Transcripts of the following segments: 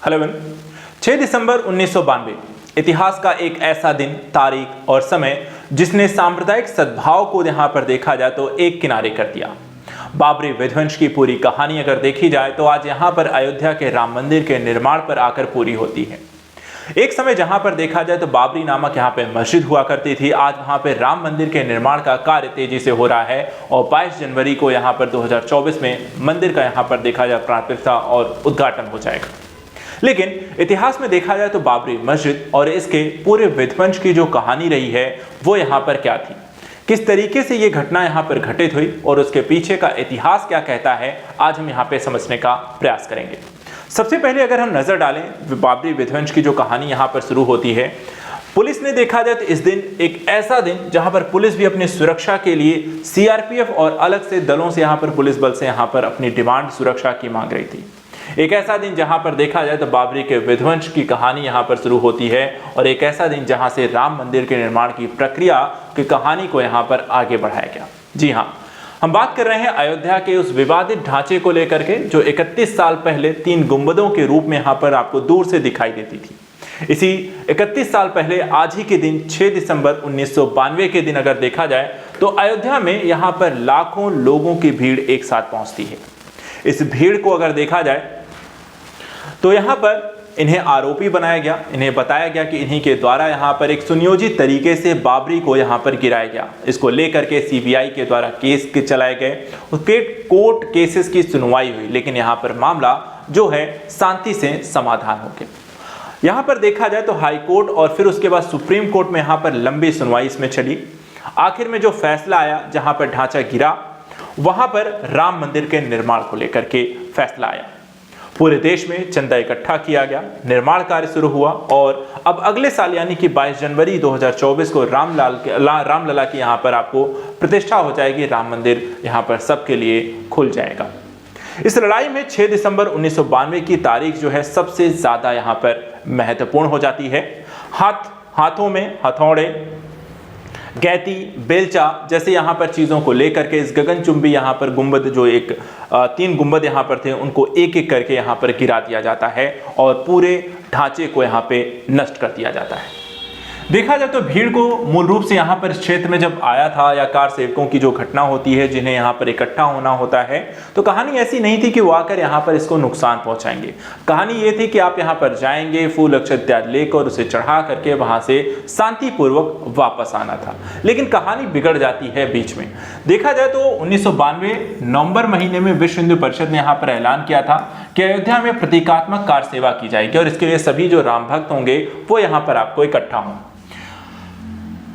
Hello everyone, 6 दिसंबर 1992 इतिहास का एक ऐसा दिन, तारीख और समय जिसने सांप्रदायिक सद्भाव को यहां पर देखा जाए तो एक किनारे कर दिया। बाबरी विध्वंस की पूरी कहानी अगर देखी जाए तो आज यहां पर अयोध्या के राम मंदिर के निर्माण पर आकर पूरी होती है। एक समय जहां पर देखा जाए तो बाबरी नामक यहां पे मस्जिद हुआ करती थी, आज वहां पे राम मंदिर के निर्माण का कार्य तेजी से हो रहा है और 22 जनवरी को यहां पर 2024 में मंदिर का यहां पर देखा जाए प्राण प्रतिष्ठा और उद्घाटन हो जाएगा। लेकिन इतिहास में देखा जाए तो बाबरी मस्जिद और इसके पूरे विध्वंस की जो कहानी रही है वो यहाँ पर क्या थी, किस तरीके से ये घटना यहाँ पर घटित हुई और उसके पीछे का इतिहास क्या कहता है, आज हम यहाँ पे समझने का प्रयास करेंगे। सबसे पहले अगर हम नजर डालें बाबरी विध्वंस की जो कहानी यहाँ पर शुरू होती है, पुलिस ने देखा जाए तो इस दिन एक ऐसा दिन जहां पर पुलिस भी अपनी सुरक्षा के लिए सीआरपीएफ और अलग से दलों से यहाँ पर पुलिस बल से यहाँ पर अपनी डिमांड सुरक्षा की मांग रही थी। एक ऐसा दिन जहां पर देखा जाए तो बाबरी के विध्वंस की कहानी यहां पर शुरू होती है और एक ऐसा दिन जहां से राम मंदिर के निर्माण की प्रक्रिया की कहानी को यहां पर आगे बढ़ाया गया। जी हां, हम बात कर रहे हैं अयोध्या के उस विवादित ढांचे को लेकर के जो 31 साल पहले 3 गुंबदों के रूप में यहां पर आपको दूर से दिखाई देती थी। इसी 31 साल पहले आज ही के दिन 6 दिसंबर 1992 के दिन अगर देखा जाए तो अयोध्या में यहां पर लाखों लोगों की भीड़ एक साथ पहुंचती है। इस भीड़ को अगर देखा जाए तो यहां पर इन्हें आरोपी बनाया गया, इन्हें बताया गया कि इन्हीं के द्वारा यहां पर एक सुनियोजित तरीके से बाबरी को यहां पर गिराया गया। इसको लेकर के सीबीआई के द्वारा केस के चलाए गए, उसके कोर्ट केसेस की सुनवाई हुई, लेकिन यहां पर मामला जो है शांति से समाधान हो गया। यहां पर देखा जाए तो हाई कोर्ट और फिर उसके बाद सुप्रीम कोर्ट में यहां पर लंबी सुनवाई इसमें चली। आखिर में जो फैसला आया, जहां पर ढांचा गिरा वहां पर राम मंदिर के निर्माण को लेकर के फैसला आया। पूरे देश में चंदा इकट्ठा किया गया, निर्माण कार्य शुरू हुआ और अब अगले साल यानी कि 22 जनवरी 2024 को रामलला की यहाँ पर आपको प्रतिष्ठा हो जाएगी। राम मंदिर यहाँ पर सबके लिए खुल जाएगा। इस लड़ाई में 6 दिसंबर 1992 की तारीख जो है सबसे ज्यादा यहाँ पर महत्वपूर्ण हो जाती है। हाथों में हथौड़े, गैती, बेलचा जैसे यहाँ पर चीज़ों को लेकर के इस गगनचुंबी यहाँ पर गुंबद जो 3 गुंबद यहाँ पर थे उनको एक एक करके यहाँ पर गिरा दिया जाता है और पूरे ढांचे को यहाँ पे नष्ट कर दिया जाता है। देखा जाए तो भीड़ को मूल रूप से यहाँ पर इस क्षेत्र में जब आया था या कार सेवकों की जो घटना होती है जिन्हें यहाँ पर इकट्ठा होना होता है, तो कहानी ऐसी नहीं थी कि वो आकर यहाँ पर इसको नुकसान पहुंचाएंगे। कहानी ये थी कि आप यहाँ पर जाएंगे, फूल अक्षत इत्यादि लेकर उसे चढ़ा करके वहां से शांतिपूर्वक वापस आना था। लेकिन कहानी बिगड़ जाती है बीच में। देखा जाए तो 1992 नवंबर महीने में विश्व हिंदू परिषद ने यहाँ पर ऐलान किया था कि अयोध्या में प्रतीकात्मक कार सेवा की जाएगी और इसके लिए सभी जो राम भक्त होंगे वो यहाँ पर आपको इकट्ठा हों।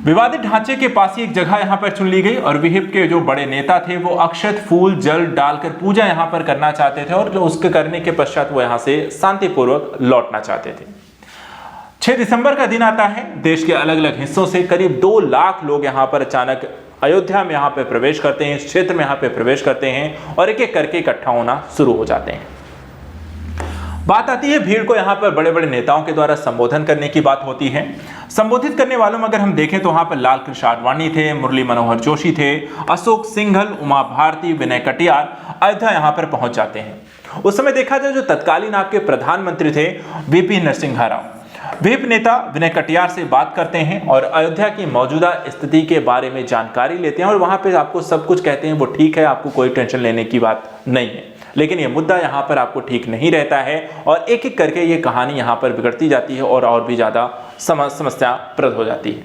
विवादित ढांचे के पास ही एक जगह यहां पर चुन ली गई और विहिप के जो बड़े नेता थे वो अक्षत, फूल, जल डालकर पूजा यहां पर करना चाहते थे और जो उसके करने के पश्चात वो यहां से शांतिपूर्वक लौटना चाहते थे। 6 दिसंबर का दिन आता है। देश के अलग अलग हिस्सों से करीब 2 लाख लोग यहां पर अचानक अयोध्या में यहां पर प्रवेश करते हैं, इस क्षेत्र में यहां पर प्रवेश करते हैं और एक एक करके इकट्ठा होना शुरू हो जाते हैं। बात आती है भीड़ को यहाँ पर बड़े बड़े नेताओं के द्वारा संबोधन करने की बात होती है। संबोधित करने वालों में अगर हम देखें तो वहां पर लाल कृष्ण आडवाणी थे, मुरली मनोहर जोशी थे, अशोक सिंघल, उमा भारती, विनय कटियार अयोध्या यहाँ पर पहुंच जाते हैं। उस समय देखा जाए जो तत्कालीन आपके प्रधानमंत्री थे वीपी नरसिम्हा राव, विहिप नेता विनय कटियार से बात करते हैं और अयोध्या की मौजूदा स्थिति के बारे में जानकारी लेते हैं और वहां पे आपको सब कुछ कहते हैं वो ठीक है, आपको कोई टेंशन लेने की बात नहीं है। लेकिन ये मुद्दा यहाँ पर आपको ठीक नहीं रहता है और एक एक करके ये कहानी यहाँ पर बिगड़ती जाती है और भी ज़्यादा समस्याप्रद हो जाती है।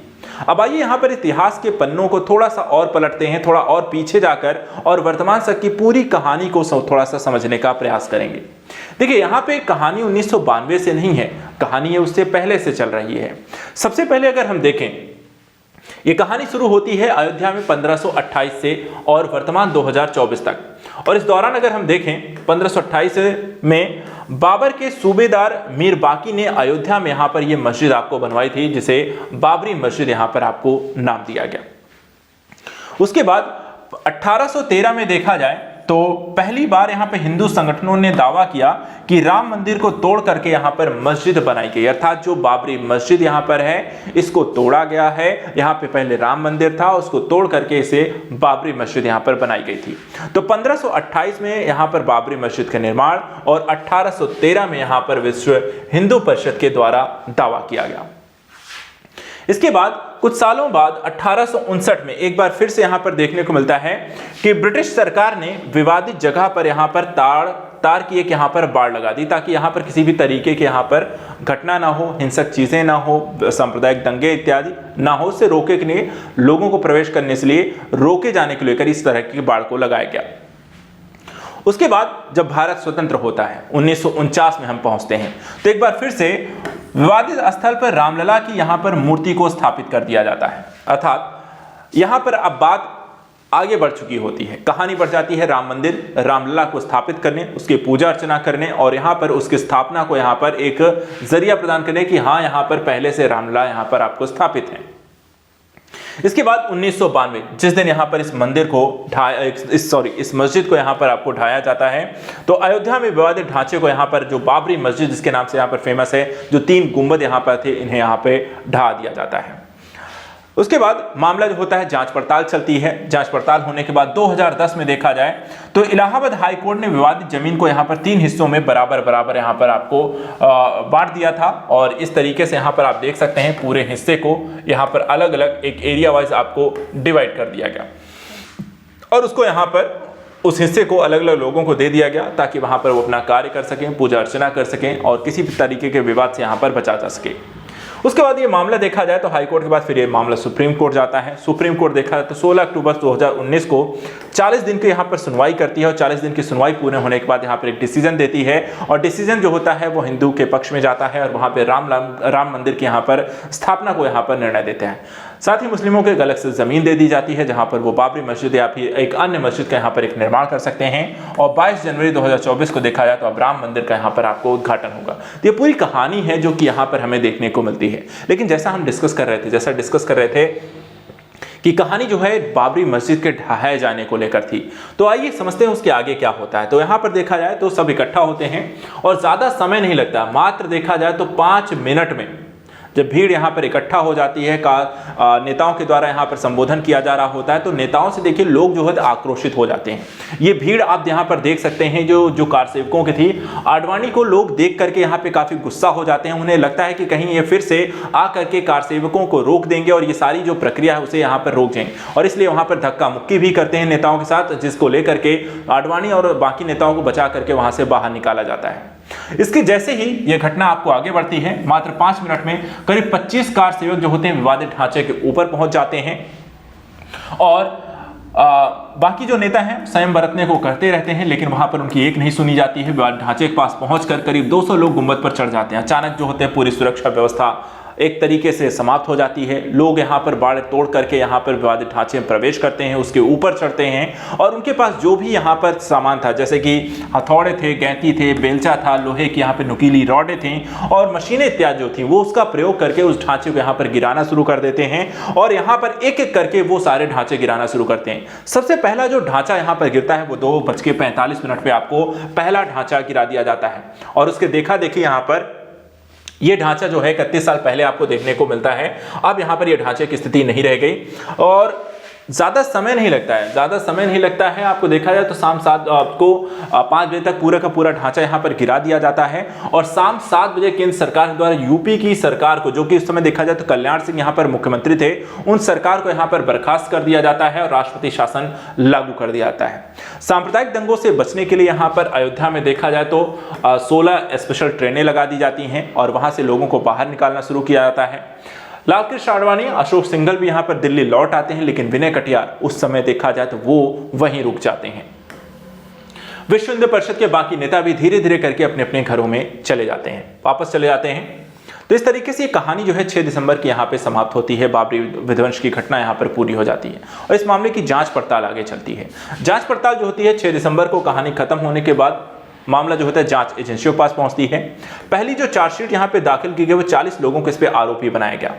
अब आइए यहाँ पर इतिहास के पन्नों को थोड़ा सा और पलटते हैं, थोड़ा और पीछे जाकर और वर्तमान तक की पूरी कहानी को थोड़ा सा समझने का प्रयास करेंगे। देखिए यहाँ पे कहानी 1992 से नहीं है, कहानी ये उससे पहले से चल रही है। सबसे पहले अगर हम देखें ये कहानी शुरू होती है अयोध्या में 1528 से और वर्तमान 2024 तक। और इस दौरान अगर हम देखें 1528 में बाबर के सूबेदार मीर बाकी ने अयोध्या में यहां पर यह मस्जिद आपको बनवाई थी जिसे बाबरी मस्जिद यहां पर आपको नाम दिया गया। उसके बाद 1813 में देखा जाए तो पहली बार यहाँ पे हिंदू संगठनों ने दावा किया कि राम मंदिर को तोड़ करके यहाँ पर मस्जिद बनाई गई, अर्थात जो बाबरी मस्जिद यहाँ पर है इसको तोड़ा गया है। यहाँ पे पहले राम मंदिर था, उसको तोड़ करके इसे बाबरी मस्जिद यहाँ पर बनाई गई थी। तो 1528 में यहाँ पर बाबरी मस्जिद का निर्माण और 1813 में यहाँ पर विश्व हिंदू परिषद के द्वारा दावा किया गया। इसके बाद कुछ सालों बाद 1859 में एक बार फिर से यहां पर देखने को मिलता है कि ब्रिटिश सरकार ने विवादित जगह पर यहां पर तार की एक यहां पर बाड़ लगा दी, ताकि यहां पर किसी भी तरीके के यहां पर घटना ना हो, हिंसक चीजें ना हो, सांप्रदायिक दंगे इत्यादि ना हो, से रोके के लिए, लोगों को प्रवेश करने से लिए रोके जाने के लेकर इस तरह की बाड़ को लगाया गया। उसके बाद जब भारत स्वतंत्र होता है 1949 में हम पहुंचते हैं, तो एक बार फिर से विवादित स्थल पर रामलला की यहां पर मूर्ति को स्थापित कर दिया जाता है, अर्थात यहां पर अब बात आगे बढ़ चुकी होती है, कहानी बढ़ जाती है राम मंदिर रामलला को स्थापित करने, उसकी पूजा अर्चना करने और यहां पर उसकी स्थापना को यहां पर एक जरिया प्रदान करने कि हाँ यहां पर पहले से रामलला यहां पर आपको स्थापित है। इसके बाद 1992 जिस दिन यहां पर इस मंदिर को इस मस्जिद को यहां पर आपको ढाया जाता है, तो अयोध्या में विवादित ढांचे को यहां पर जो बाबरी मस्जिद जिसके नाम से यहां पर फेमस है, जो 3 गुंबद यहां पर थे, इन्हें यहां पे ढा दिया जाता है। उसके बाद मामला जो होता है जांच पड़ताल चलती है। जांच पड़ताल होने के बाद 2010 में देखा जाए तो इलाहाबाद हाई कोर्ट ने विवादित जमीन को यहां पर 3 हिस्सों में बराबर यहां पर आपको बांट दिया था और इस तरीके से यहां पर आप देख सकते हैं पूरे हिस्से को यहां पर अलग अलग एक एरिया वाइज आपको डिवाइड कर दिया गया और उसको यहां पर उस हिस्से को अलग अलग लोगों को दे दिया गया ताकि वहां पर वो अपना कार्य कर सकें, पूजा अर्चना कर सकें और किसी भी तरीके के विवाद से यहां पर बचा जा सके। उसके बाद ये मामला देखा जाए तो हाई कोर्ट के बाद फिर ये मामला सुप्रीम कोर्ट जाता है। सुप्रीम कोर्ट देखा जाए तो 16 अक्टूबर 2019 को 40 दिन की यहाँ पर सुनवाई करती है और 40 दिन की सुनवाई पूरे होने के बाद यहाँ पर एक डिसीजन देती है और डिसीजन जो होता है वो हिंदू के पक्ष में जाता है और वहाँ पे राम मंदिर की यहाँ पर स्थापना को यहाँ पर निर्णय देते हैं। साथ ही मुस्लिमों के अलग से जमीन दे दी जाती है जहाँ पर वो बाबरी मस्जिद या फिर एक अन्य मस्जिद का यहाँ पर एक निर्माण कर सकते हैं और 22 जनवरी 2024 को देखा जाए तो अब राम मंदिर का यहाँ पर आपको उद्घाटन होगा। तो ये पूरी कहानी है जो कि यहाँ पर हमें देखने को मिलती है। लेकिन जैसा हम डिस्कस कर रहे थे कि कहानी जो है बाबरी मस्जिद के ढहाए जाने को लेकर थी, तो आइए समझते हैं उसके आगे क्या होता है। तो यहाँ पर देखा जाए तो सब इकट्ठा होते हैं और ज़्यादा समय नहीं लगता, मात्र देखा जाए तो 5 मिनट में जब भीड़ यहाँ पर इकट्ठा हो जाती है नेताओं के द्वारा यहाँ पर संबोधन किया जा रहा होता है तो नेताओं से देखिए लोग जो है आक्रोशित हो जाते हैं। ये भीड़ आप यहाँ पर देख सकते हैं जो कारसेवकों की थी, आडवाणी को लोग देख करके यहाँ पे काफी गुस्सा हो जाते हैं। उन्हें लगता है कि कहीं ये फिर से आ करके कारसेवकों को रोक देंगे और ये सारी जो प्रक्रिया है उसे यहाँ पर रोक देंगे और इसलिए वहाँ पर धक्का मुक्की भी करते हैं नेताओं के साथ, जिसको लेकर के आडवाणी और बाकी नेताओं को बचा करके वहां से बाहर निकाला जाता है। इसके जैसे ही यह घटना आपको आगे बढ़ती है, मात्र 5 मिनट में करीब 25 कार सेवक जो होते हैं विवादित ढांचे के ऊपर पहुंच जाते हैं और बाकी जो नेता हैं संयम बरतने को करते रहते हैं, लेकिन वहां पर उनकी एक नहीं सुनी जाती है। विवादित ढांचे के पास पहुंचकर करीब 200 लोग गुंबद पर चढ़ जाते हैं। अचानक जो होते हैं पूरी सुरक्षा व्यवस्था एक तरीके से समाप्त हो जाती है। लोग यहाँ पर बाड़ तोड़ करके यहाँ पर विवादित ढांचे में प्रवेश करते हैं, उसके ऊपर चढ़ते हैं और उनके पास जो भी यहाँ पर सामान था, जैसे कि हथौड़े थे, गैंती थे, बेलचा था, लोहे की यहाँ पर नुकीली रॉडें थी और मशीनें इत्यादि जो थी, वो उसका प्रयोग करके उस ढांचे को यहाँ पर गिराना शुरू कर देते हैं और यहाँ पर एक एक करके वो सारे ढांचे गिराना शुरू करते हैं। सबसे पहला जो ढांचा यहाँ पर गिरता है वो 2:45 पे आपको पहला ढांचा गिरा दिया जाता है और उसके देखा देखी यहाँ पर ये ढांचा जो है 31 साल पहले आपको देखने को मिलता है। अब यहाँ पर ये ढांचे की स्थिति नहीं रह गई और ज़्यादा समय नहीं लगता है। आपको देखा जाए तो शाम 7 आपको 5 बजे तक पूरा का पूरा ढांचा यहाँ पर गिरा दिया जाता है और शाम 7 बजे केंद्र सरकार के द्वारा यूपी की सरकार को, जो कि उस समय देखा जाए तो कल्याण सिंह यहाँ पर मुख्यमंत्री थे, उन सरकार को यहाँ पर बर्खास्त कर दिया जाता है और राष्ट्रपति शासन लागू कर दिया जाता है। सांप्रदायिक दंगों से बचने के लिए यहाँ पर अयोध्या में देखा जाए तो 16 स्पेशल ट्रेनें लगा दी जाती हैं और वहां से लोगों को बाहर निकालना शुरू किया जाता है। लाल कृष्ण आडवाणी, अशोक सिंघल भी यहां पर दिल्ली लौट आते हैं, लेकिन विनय कटियार उस समय देखा जाए तो वो वहीं रुक जाते हैं। विश्व हिंदू परिषद के बाकी नेता भी धीरे धीरे करके अपने अपने घरों में वापस चले जाते हैं। तो इस तरीके से ये कहानी जो है 6 दिसंबर की यहाँ पे समाप्त होती है। बाबरी विध्वंस की घटना यहाँ पर पूरी हो जाती है और इस मामले की जांच पड़ताल आगे चलती है। जांच पड़ताल जो होती है 6 दिसंबर को कहानी खत्म होने के बाद मामला जो होता है जांच एजेंसियों के पास पहुंचती है। पहली जो चार्जशीट यहां पे दाखिल की गई वो 40 लोगों को इस पे आरोपी बनाया गया।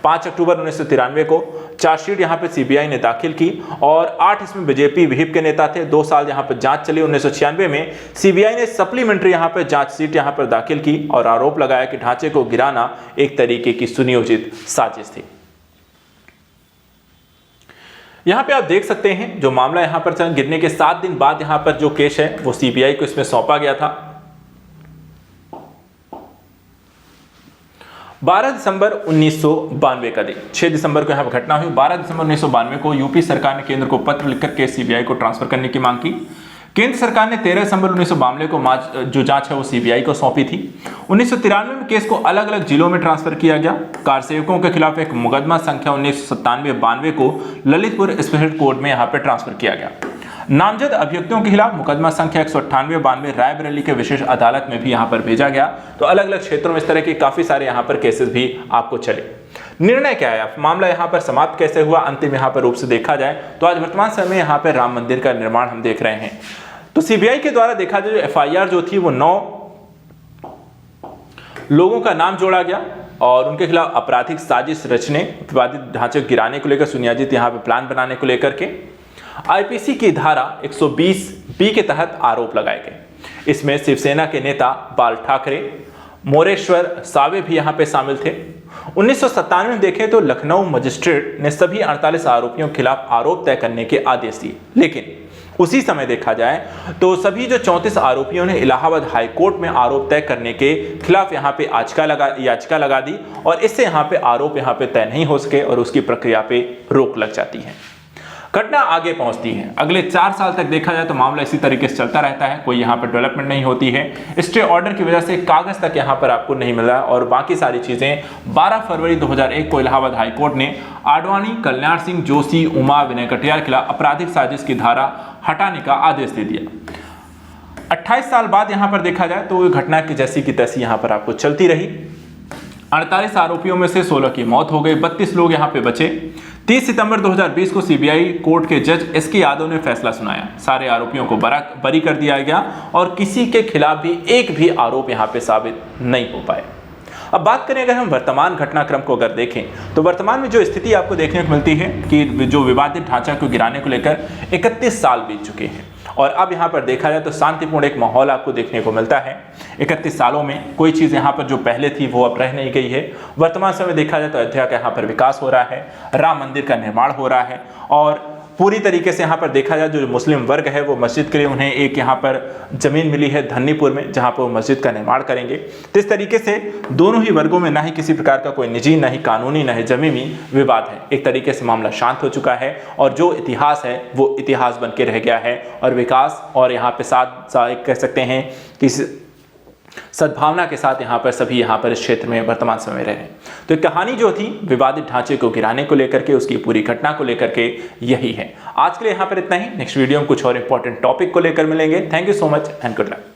5 अक्टूबर 1993 को चार्जशीट यहाँ पे सीबीआई ने दाखिल की और 8 इसमें बीजेपी विहिप के नेता थे। 2 साल यहाँ पर जांच चली। 1996 में सीबीआई ने सप्लीमेंट्री यहाँ पर जांच शीट यहाँ पर दाखिल की और आरोप लगाया कि ढांचे को गिराना एक तरीके की सुनियोजित साजिश थी। यहाँ पे आप देख सकते हैं जो मामला यहाँ पर गिरने के 7 दिन बाद यहाँ पर जो केस है वो सीबीआई को इसमें सौंपा गया था। 12 दिसंबर 1992 का दिन, 6 दिसंबर को यहाँ पर घटना हुई। 12 दिसंबर 1992 को यूपी सरकार ने केंद्र को पत्र लिखकर केस सीबीआई को ट्रांसफर करने की मांग की। केंद्र सरकार ने 13 दिसंबर 1992 को जो जांच है वो सीबीआई को सौंपी थी। 1993 में केस को अलग अलग जिलों में ट्रांसफर किया गया। कार सेवकों के खिलाफ एक मुकदमा संख्या 1997-92 को ललितपुर स्पेशल कोर्ट में यहाँ पर ट्रांसफर किया गया। नामजद अभियुक्तों के खिलाफ मुकदमा संख्या 198-92 रायबरेली के विशेष अदालत में भी यहाँ पर भेजा गया। तो अलग अलग क्षेत्रों में इस तरह के काफी सारे यहाँ पर केसेस भी आपको चले। निर्णय क्या है, मामला यहाँ पर समाप्त कैसे हुआ, अंतिम यहाँ पर रूप से देखा जाए तो आज वर्तमान समय में यहाँ पर राम मंदिर का निर्माण हम देख रहे हैं। तो सीबीआई के द्वारा देखा जाए जो एफआईआर जो थी वो 9 लोगों का नाम जोड़ा गया और उनके खिलाफ आपराधिक साजिश रचने, विवादित ढांचे गिराने को लेकर सुनियोजित यहाँ पे प्लान बनाने को लेकर के आईपीसी की धारा 120B के तहत आरोप लगाए गए। इसमें शिवसेना के नेता बाल ठाकरे, मोरेश्वर सावे भी यहाँ पे शामिल थे। 1997 में देखें तो लखनऊ मजिस्ट्रेट ने सभी 48 आरोपियों के खिलाफ आरोप तय करने के आदेश दिए, लेकिन उसी समय देखा जाए तो सभी जो 34 आरोपियों ने इलाहाबाद हाई कोर्ट में आरोप तय करने के खिलाफ यहाँ पे याचिका लगा दी और इससे यहाँ पे आरोप यहाँ पे तय नहीं हो सके और उसकी प्रक्रिया पे रोक लग जाती है। घटना आगे पहुंचती है। अगले 4 साल तक देखा जाए तो मामला इसी तरीके से चलता रहता है, कोई यहाँ पर डेवलपमेंट नहीं होती है। स्टे ऑर्डर की वजह से कागज तक यहाँ पर आपको नहीं मिला और बाकी सारी चीजें 12 फरवरी 2001 को इलाहाबाद हाईकोर्ट ने आडवाणी, कल्याण सिंह, जोशी, उमा, विनय कटियार के खिलाफ आपराधिक साजिश की धारा हटाने का आदेश दे दिया। 28 साल बाद यहाँ पर देखा जाए तो घटना की जैसी की तैसी यहाँ पर आपको चलती रही। 48 आरोपियों में से 16 की मौत हो गई, 32 लोग यहाँ पे बचे। 30 सितंबर 2020 को सीबीआई कोर्ट के जज एसके यादव ने फैसला सुनाया। सारे आरोपियों को बरी कर दिया गया और किसी के खिलाफ भी एक भी आरोप यहाँ पे साबित नहीं हो पाए। अब बात करें अगर हम वर्तमान घटनाक्रम को अगर देखें तो वर्तमान में जो स्थिति आपको देखने को मिलती है कि जो विवादित ढांचा को गिराने को लेकर 31 साल बीत चुके हैं और अब यहाँ पर देखा जाए तो शांतिपूर्ण एक माहौल आपको देखने को मिलता है। 31 सालों में कोई चीज़ यहाँ पर जो पहले थी वो अब रह नहीं गई है। वर्तमान समय देखा जाए तो अयोध्या का यहाँ पर विकास हो रहा है, राम मंदिर का निर्माण हो रहा है और पूरी तरीके से यहाँ पर देखा जाए जो मुस्लिम वर्ग है वो मस्जिद के लिए उन्हें एक यहाँ पर ज़मीन मिली है धन्नीपुर में, जहाँ पर वो मस्जिद का निर्माण करेंगे। तो इस तरीके से दोनों ही वर्गों में ना ही किसी प्रकार का कोई निजी, ना ही कानूनी, ना ही ज़मीनी विवाद है। एक तरीके से मामला शांत हो चुका है और जो इतिहास है वो इतिहास बन के रह गया है और विकास और यहाँ पे साथ कह सकते हैं कि सद्भावना के साथ यहाँ पर सभी यहाँ पर इस क्षेत्र में वर्तमान समय रहे। तो कहानी जो थी विवादित ढांचे को गिराने को लेकर के, उसकी पूरी घटना को लेकर के यही है। आज के लिए यहाँ पर इतना ही। नेक्स्ट वीडियो में कुछ और इंपॉर्टेंट टॉपिक को लेकर मिलेंगे। Thank you so much and good luck.